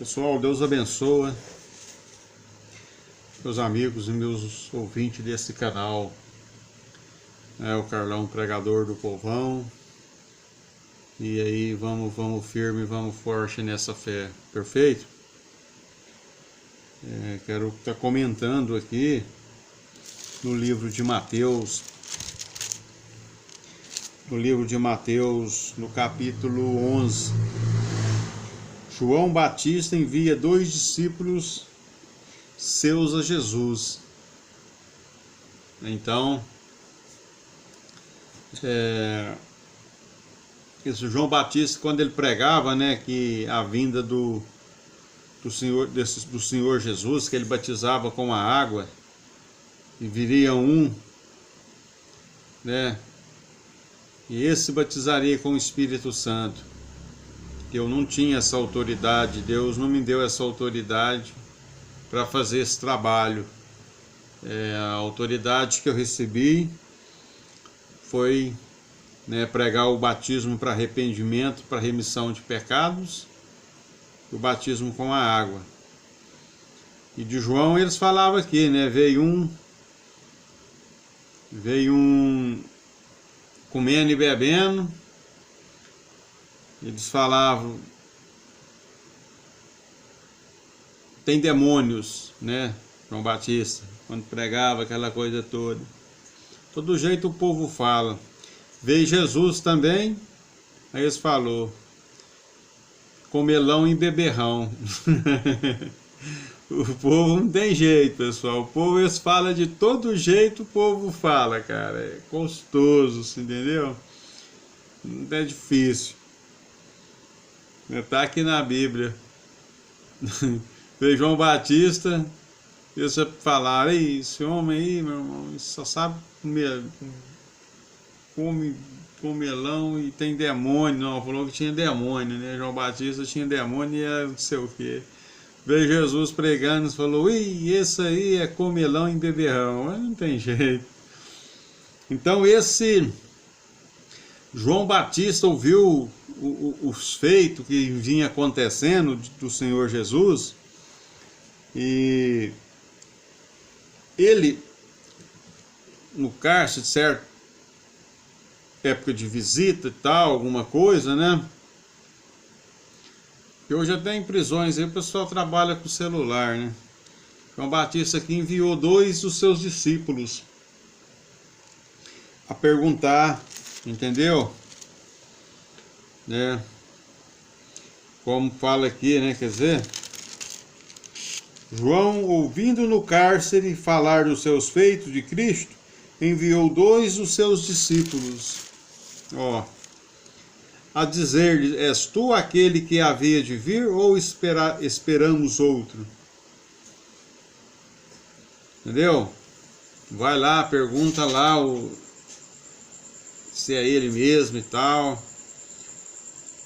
Pessoal, Deus abençoa meus amigos e meus ouvintes desse canal. É o Carlão, pregador do povão. E aí, vamos firme, vamos forte nessa fé, perfeito? Quero estar comentando aqui no livro de Mateus. No livro de Mateus, no capítulo 11. João Batista envia 2 discípulos seus a Jesus. Então, esse João Batista, quando ele pregava, que a vinda do Senhor Jesus, que ele batizava com a água, e viria um, e esse batizaria com o Espírito Santo. Eu não tinha essa autoridade, Deus não me deu essa autoridade para fazer esse trabalho. A autoridade que eu recebi foi pregar o batismo para arrependimento, para remissão de pecados, o batismo com a água. E de João eles falavam aqui, veio um comendo e bebendo. Eles falavam, tem demônios, João Batista, quando pregava aquela coisa toda. Todo jeito o povo fala. Veio Jesus também, aí eles falou, comelão e beberrão. O povo não tem jeito, pessoal. O povo, eles falam de todo jeito, o povo fala, cara. É gostoso, entendeu? Não é difícil. Está aqui na Bíblia. Veio João Batista, eles falaram, esse homem aí, meu irmão, só sabe comer, come melão e tem demônio. Não, falou que tinha demônio, João Batista tinha demônio e era não sei o que. Veio Jesus pregando e falou, esse aí é comelão e beberrão. Mas não tem jeito. Então esse João Batista ouviu os feitos que vinha acontecendo do Senhor Jesus, e ele no cárcere, certo, época de visita e tal, alguma coisa, que hoje até em prisões aí o pessoal trabalha com celular, João Batista aqui enviou 2 dos seus discípulos a perguntar, entendeu? Como fala aqui, quer dizer, João, ouvindo no cárcere falar dos seus feitos de Cristo, enviou 2 dos seus discípulos, a dizer-lhe, és tu aquele que havia de vir, ou esperamos outro? Entendeu? Vai lá, pergunta lá se é ele mesmo e tal.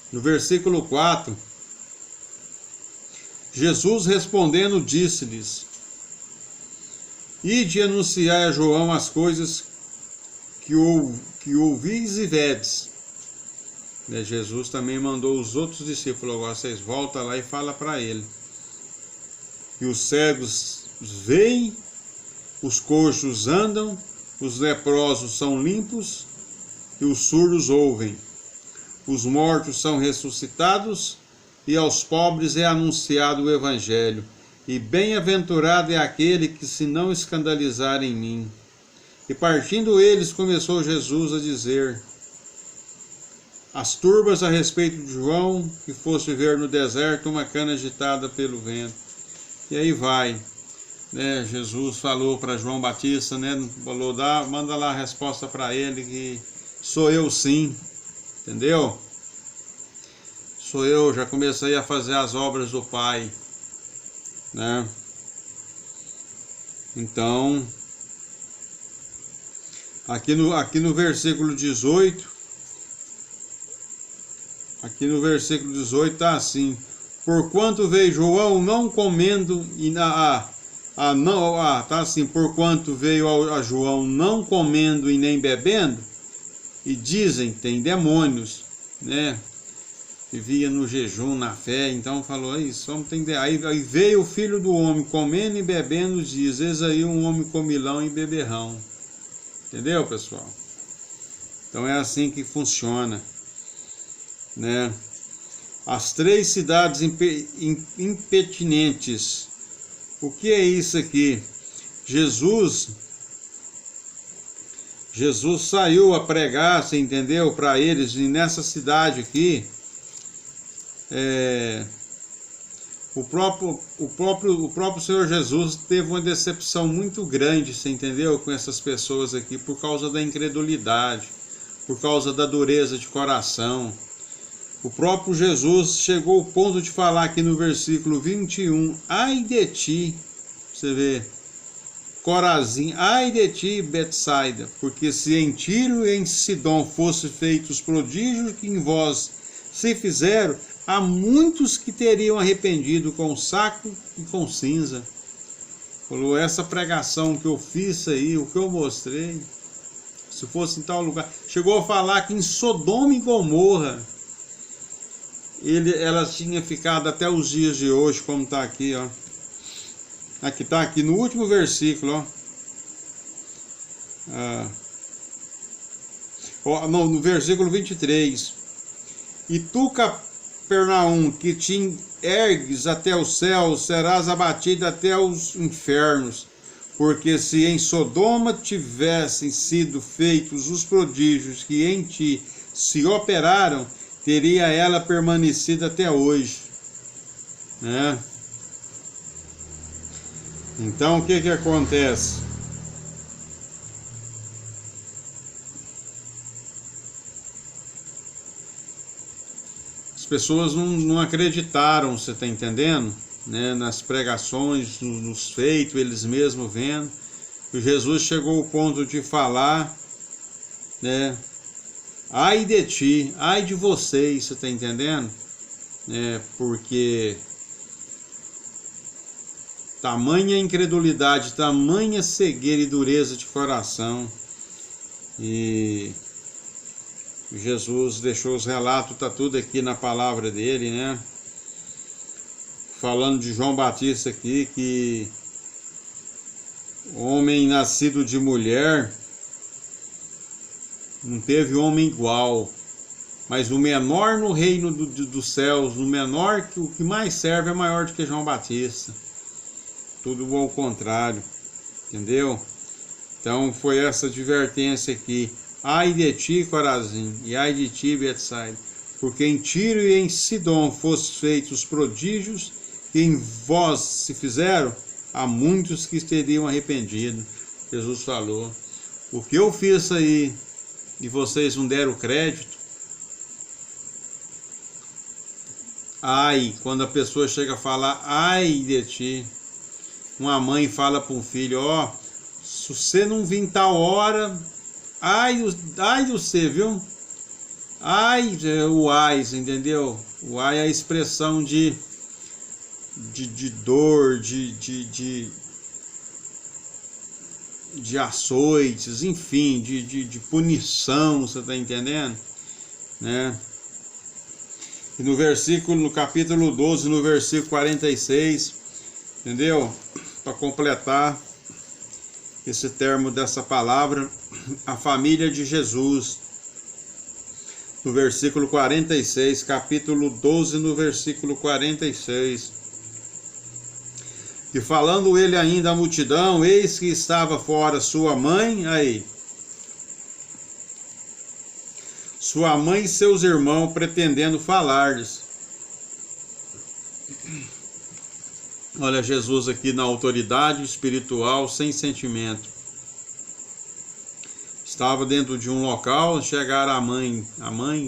No versículo 4, Jesus respondendo disse-lhes, ide anunciai a João as coisas que ouvis e vedes. Jesus também mandou os outros discípulos, agora vocês voltam lá e falam para ele. E os cegos veem, os coxos andam, os leprosos são limpos e os surdos ouvem. Os mortos são ressuscitados, e aos pobres é anunciado o Evangelho. E bem-aventurado é aquele que se não escandalizar em mim. E partindo eles, começou Jesus a dizer as turbas a respeito de João, que fosse ver no deserto uma cana agitada pelo vento. E aí vai, Jesus falou para João Batista, falou, manda lá a resposta para ele, que sou eu sim. Entendeu? Sou eu, já comecei a fazer as obras do Pai, Então, aqui no versículo 18, está assim, porquanto veio João não comendo tá assim, porquanto veio a João não comendo e nem bebendo, e dizem, tem demônios, vivia no jejum, na fé, então falou isso, aí veio o Filho do Homem comendo e bebendo, diz, eis aí um homem comilão e beberrão. Entendeu, pessoal? Então é assim que funciona, né? As 3 cidades impertinentes. O que é isso aqui? Jesus saiu a pregar, você entendeu? Para eles, e nessa cidade aqui, o próprio Senhor Jesus teve uma decepção muito grande, você entendeu? Com essas pessoas aqui, por causa da incredulidade, por causa da dureza de coração. O próprio Jesus chegou ao ponto de falar aqui no versículo 21, ai de ti, você vê, Corazim, ai de ti, Betsaida, porque se em Tiro e em Sidom fossem feitos os prodígios que em vós se fizeram, há muitos que teriam arrependido com saco e com cinza. Falou, essa pregação que eu fiz aí, o que eu mostrei, se fosse em tal lugar. Chegou a falar que em Sodoma e Gomorra, ela tinha ficado até os dias de hoje, como está aqui, ó. Aqui está aqui no último versículo, ó. No versículo 23. E tu, Capernaum, que te ergues até os céus, serás abatido até os infernos. Porque se em Sodoma tivessem sido feitos os prodígios que em ti se operaram, teria ela permanecido até hoje, né? Então o que acontece? As pessoas não acreditaram, você está entendendo? Né? Nas pregações, nos feitos, eles mesmos vendo. E Jesus chegou ao ponto de falar, né? Ai de ti, ai de vocês, você está entendendo? Porque tamanha incredulidade, tamanha cegueira e dureza de coração. E Jesus deixou os relatos, está tudo aqui na palavra dele, né? Falando de João Batista aqui, que homem nascido de mulher, não teve homem igual, mas o menor no reino dos céus, o menor, o que mais serve é maior do que João Batista. Tudo ao contrário, entendeu? Então foi essa advertência aqui. Ai de ti, Corazim, e ai de ti, Betsaida, porque em Tiro e em Sidom fossem feitos os prodígios que em vós se fizeram, há muitos que teriam arrependido. Jesus falou, o que eu fiz aí e vocês não deram crédito. Ai, quando a pessoa chega a falar, ai de ti. Uma mãe fala para um filho, ó, se você não vir tal hora, ai de você, viu? Ai, o ai, entendeu? O ai é a expressão de dor, de açoites, enfim, de punição, você está entendendo? Né? E no capítulo 12, no versículo 46, entendeu? Para completar esse termo dessa palavra, a família de Jesus, no versículo 46, capítulo 12, no versículo 46. E falando ele ainda à multidão, eis que estava fora sua mãe, aí, sua mãe e seus irmãos pretendendo falar-lhes. Olha Jesus aqui na autoridade espiritual, sem sentimento. Estava dentro de um local, chegaram a mãe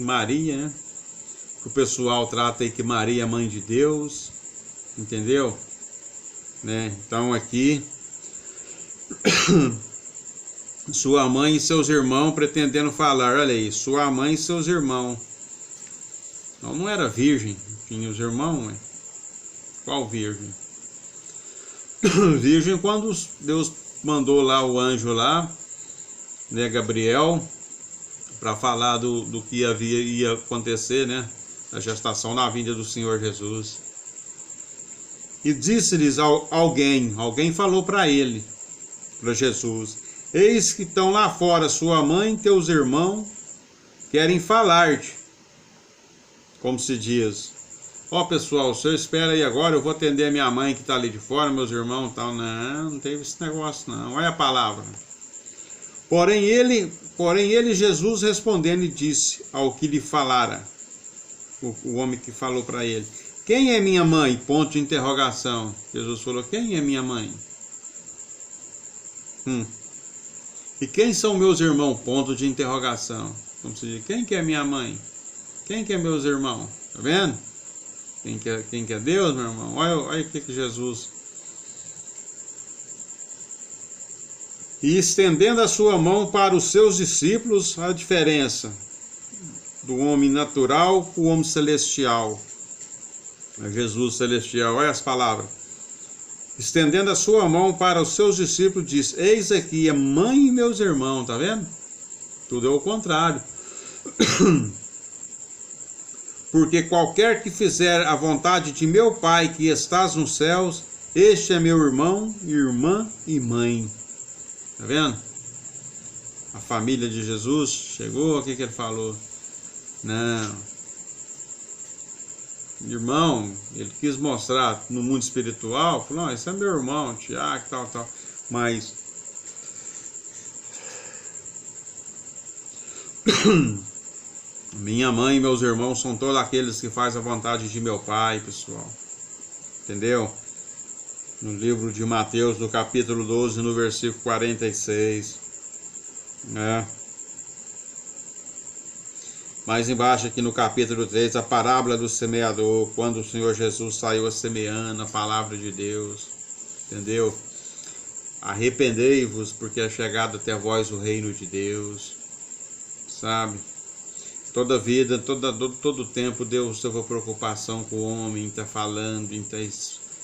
Maria, né? Que o pessoal trata aí que Maria é mãe de Deus, entendeu? Né? Então aqui, sua mãe e seus irmãos pretendendo falar, olha aí, sua mãe e seus irmãos. Não era virgem, tinha os irmãos, né? Qual virgem? Virgem quando Deus mandou lá o anjo lá, né, Gabriel, para falar do que ia acontecer, né, da gestação da vinda do Senhor Jesus. E disse-lhes alguém falou para ele, para Jesus: eis que estão lá fora sua mãe e teus irmãos, querem falar-te. Como se diz: ó pessoal, o senhor espera aí agora, eu vou atender a minha mãe que está ali de fora, meus irmãos e tal. Não, não teve esse negócio não, olha a palavra. Porém ele, Jesus, respondendo, disse ao que lhe falara, o homem que falou para ele: quem é minha mãe? Ponto de interrogação. Jesus falou: quem é minha mãe? E quem são meus irmãos? Ponto de interrogação. Como se diz: quem que é minha mãe? Quem que é meus irmãos? Tá vendo? Quem que é Deus, meu irmão? Olha o que Jesus... E estendendo a sua mão para os seus discípulos, a diferença do homem natural com o homem celestial. Jesus celestial, olha as palavras. Estendendo a sua mão para os seus discípulos, diz: eis aqui a mãe e meus irmãos, tá vendo? Tudo é o contrário. Porque qualquer que fizer a vontade de meu Pai que estás nos céus, este é meu irmão, irmã e mãe. Tá vendo? A família de Jesus chegou, o que ele falou? Não. Irmão, ele quis mostrar no mundo espiritual, falou: não, esse é meu irmão, Tiago, tal. Mas minha mãe e meus irmãos são todos aqueles que fazem a vontade de meu Pai, pessoal. Entendeu? No livro de Mateus, no capítulo 12, no versículo 46. Mais embaixo aqui no capítulo 3, a parábola do semeador, quando o Senhor Jesus saiu a semeando a palavra de Deus. Entendeu? Arrependei-vos, porque é chegado até vós o reino de Deus. Sabe? Toda vida, todo tempo, Deus teve preocupação com o homem, está falando,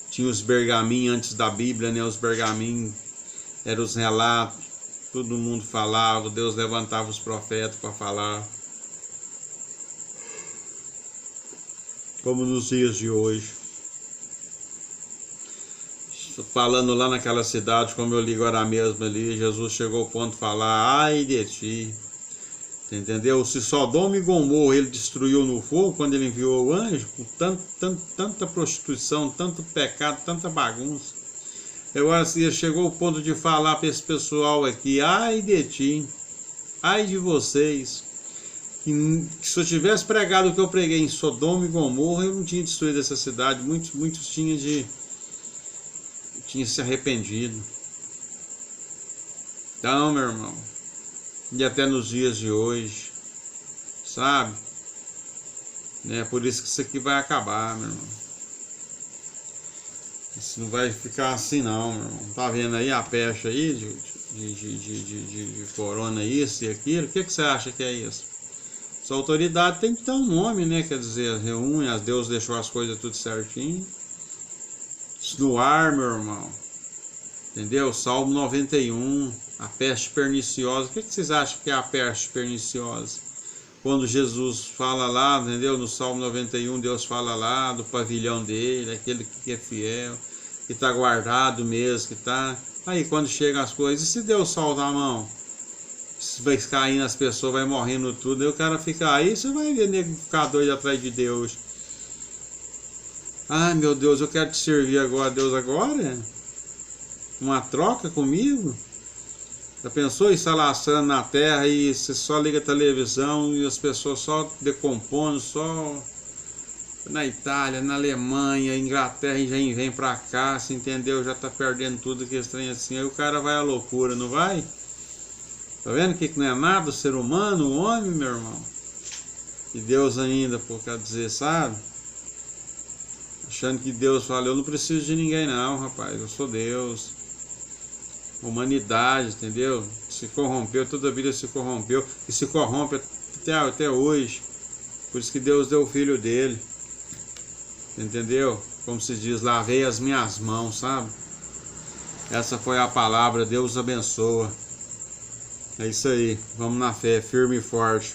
tinha os pergaminhos antes da Bíblia, né? Os pergaminhos eram os relatos, todo mundo falava, Deus levantava os profetas para falar. Como nos dias de hoje. Falando lá naquela cidade, como eu li agora mesmo ali, Jesus chegou ao ponto de falar: ai de ti. Entendeu? Se Sodoma e Gomorra ele destruiu no fogo quando ele enviou o anjo, com tanta prostituição, tanto pecado, tanta bagunça. Agora assim, chegou ao ponto de falar para esse pessoal aqui: ai de ti, ai de vocês, que se eu tivesse pregado o que eu preguei em Sodoma e Gomorra, eu não tinha destruído essa cidade. Muitos tinham se arrependido. Então, meu irmão, e até nos dias de hoje, sabe? É por isso que isso aqui vai acabar, meu irmão. Isso não vai ficar assim não, meu irmão. Tá vendo aí a peste aí de corona, isso e aquilo? O que você acha que é isso? Essa autoridade tem que ter um nome, né? Quer dizer, reúne, Deus deixou as coisas tudo certinho. Isso no ar, meu irmão. Entendeu? Salmo 91, a peste perniciosa. O que vocês acham que é a peste perniciosa? Quando Jesus fala lá, entendeu? No Salmo 91, Deus fala lá do pavilhão dele, aquele que é fiel, que está guardado mesmo, que está... Aí quando chegam as coisas, e se Deus solta a mão? Vai caindo as pessoas, vai morrendo tudo, aí o cara fica aí, você vai ver nego ficar doido atrás de Deus. Ai meu Deus, eu quero te servir agora, Deus agora? Uma troca comigo? Já pensou isso alastrando na terra e você só liga a televisão e as pessoas só decompondo, só na Itália, na Alemanha, Inglaterra e já vem pra cá, você entendeu? Já tá perdendo tudo que estranho assim, aí o cara vai à loucura, não vai? Tá vendo que não é nada o ser humano, o homem, meu irmão? E Deus ainda, por quer dizer, sabe? Achando que Deus fala: eu não preciso de ninguém não, rapaz, eu sou Deus. Humanidade, entendeu? Se corrompeu, toda a vida se corrompeu e se corrompe até hoje. Por isso que Deus deu o filho dele, entendeu? Como se diz, lavei as minhas mãos, sabe? Essa foi a palavra. Deus abençoa. É isso aí, vamos na fé, firme e forte.